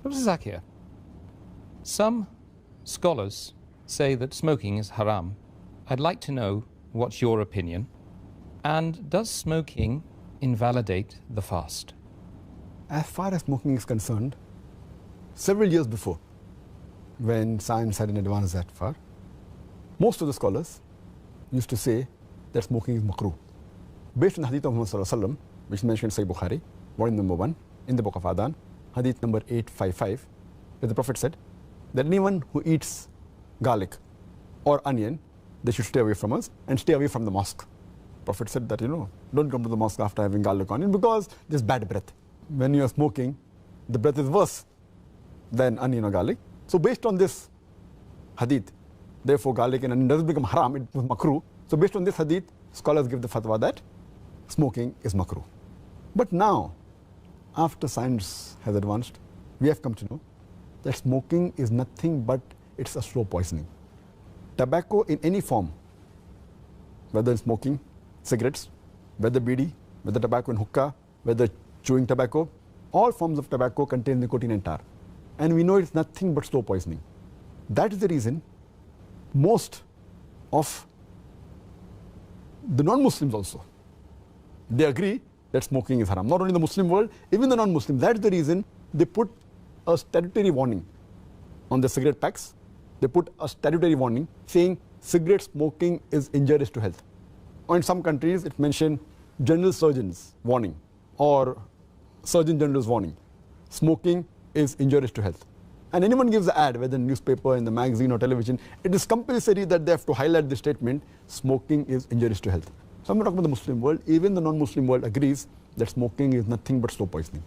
Dr. Zakir, some scholars say that smoking is haram. I'd like to know what's your opinion. And does smoking invalidate the fast? As far as smoking is concerned, several years before, when science hadn't advanced that far, most of the scholars used to say that smoking is makruh. Based on the hadith of Muhammad sallallahu alaihi wasallam, which is mentioned in Sahih Bukhari, volume number 1, in the book of Adhan, hadith number 855, where the Prophet said that anyone who eats garlic or onion, they should stay away from us and stay away from the mosque. Prophet said that, don't come to the mosque after having garlic or onion because there's bad breath. When you are smoking, the breath is worse than onion or garlic. So based on this hadith, therefore garlic and onion doesn't become haram, it was makruh. So based on this hadith, scholars give the fatwa that smoking is makruh. But now, after science has advanced, we have come to know that smoking is nothing but it's a slow poisoning. Tobacco in any form, whether smoking, cigarettes, whether bidi, whether tobacco in hookah, whether chewing tobacco, all forms of tobacco contain nicotine and tar. And we know it's nothing but slow poisoning. That is the reason most of the non-Muslims also, they agree that smoking is haram. Not only the Muslim world, even the non-Muslim. That's the reason they put a statutory warning on the cigarette packs. They put a statutory warning saying cigarette smoking is injurious to health. Or in some countries, it mentioned general surgeon's warning or surgeon general's warning. Smoking is injurious to health. And anyone gives an ad, whether in newspaper, in the magazine or television, it is compulsory that they have to highlight the statement, smoking is injurious to health. So I'm not talking about the Muslim world, even the non-Muslim world agrees that smoking is nothing but slow poisoning.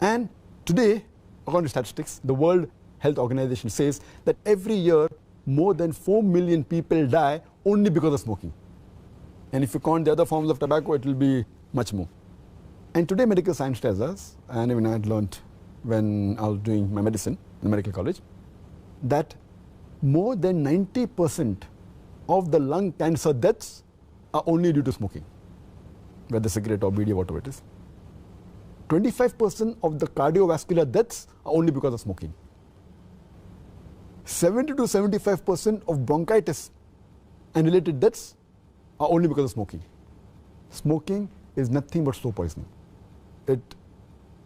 And today, according to statistics, the World Health Organization says that every year more than 4 million people die only because of smoking. And if you count the other forms of tobacco, it will be much more. And today medical science tells us, and even I had learned when I was doing my medicine in the medical college, that more than 90% of the lung cancer deaths are only due to smoking, whether cigarette or bidi or whatever it is. 25% of the cardiovascular deaths are only because of smoking. 70 to 75% of bronchitis and related deaths are only because of smoking. Smoking is nothing but slow poisoning. It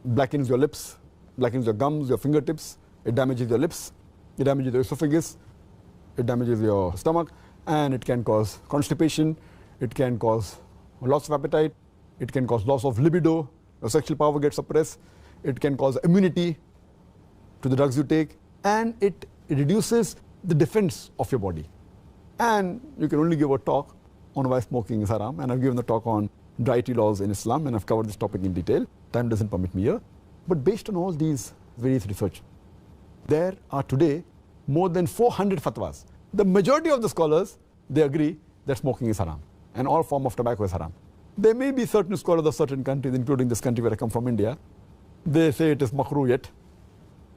blackens your lips, blackens your gums, your fingertips, it damages your lips, it damages your esophagus, it damages your stomach, and it can cause constipation, it can cause loss of appetite, it can cause loss of libido, your sexual power gets suppressed, it can cause immunity to the drugs you take, and it reduces the defense of your body. And you can only give a talk on why smoking is haram, and I've given a talk on dietary laws in Islam, and I've covered this topic in detail. Time doesn't permit me here. But based on all these various research, there are today more than 400 fatwas. The majority of the scholars, they agree that smoking is haram, and all form of tobacco is haram. There may be certain scholars of certain countries, including this country where I come from, India, they say it is makruh yet.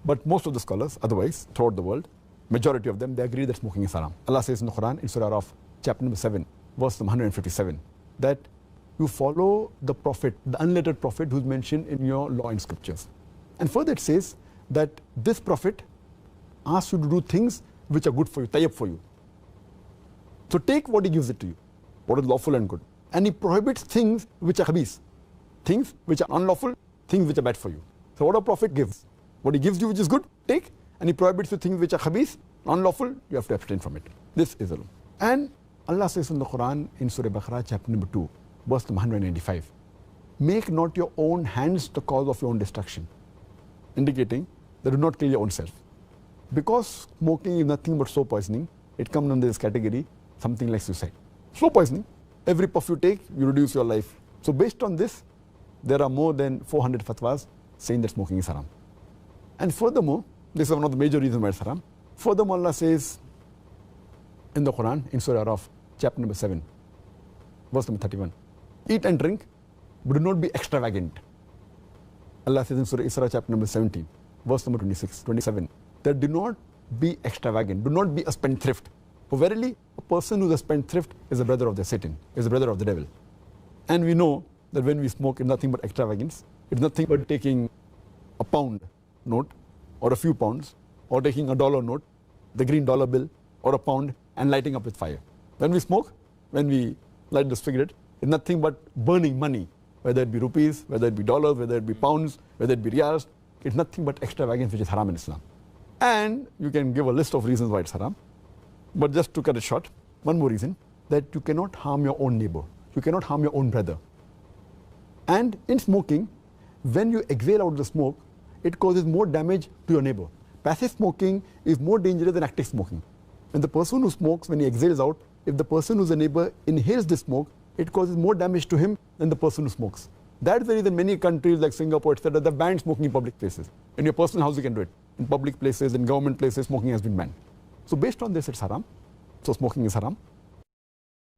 But most of the scholars, otherwise, throughout the world, majority of them, they agree that smoking is haram. Allah says in the Quran, in Surah Araf, chapter number 7, verse number 157, that you follow the prophet, the unlettered prophet who's mentioned in your law and scriptures. And further it says that this prophet asks you to do things which are good for you, tayyib for you. So take what he gives it to you, what is lawful and good. And he prohibits things which are khabith, things which are unlawful, things which are bad for you. So what a prophet gives, what he gives you which is good, take, and he prohibits the things which are khabith, unlawful, you have to abstain from it. This is the law. And Allah says in the Quran, in Surah Baqarah, chapter number 2, verse number 195, make not your own hands the cause of your own destruction, indicating that do not kill your own self. Because smoking is nothing but slow poisoning, it comes under this category, something like suicide. Slow poisoning, every puff you take, you reduce your life. So based on this, there are more than 400 fatwas saying that smoking is haram. And furthermore, this is one of the major reasons why it's haram. Furthermore, Allah says in the Quran, in Surah Araf, chapter number 7, verse number 31, eat and drink, but do not be extravagant. Allah says in Surah Isra, chapter number 17, verse number 27, that do not be extravagant, do not be a spendthrift. For verily, a person who is a spendthrift is a brother of the Satan, is a brother of the devil. And we know that when we smoke, it's nothing but extravagance. It's nothing but taking a pound note or a few pounds, or taking a dollar note, the green dollar bill, or a pound, and lighting up with fire. When we smoke, when we light the cigarette, it's nothing but burning money, whether it be rupees, whether it be dollars, whether it be pounds, whether it be riyals. It's nothing but extravagance which is haram in Islam. And you can give a list of reasons why it's haram. But just to cut it short, one more reason, that you cannot harm your own neighbor. You cannot harm your own brother. And in smoking, when you exhale out the smoke, it causes more damage to your neighbor. Passive smoking is more dangerous than active smoking. And the person who smokes, when he exhales out, if the person who's a neighbor inhales the smoke, it causes more damage to him than the person who smokes. That's the reason many countries like Singapore, etc., they've banned smoking in public places. In your personal house, you can do it. In public places, in government places, smoking has been banned. So based on this, it's haram. So smoking is haram.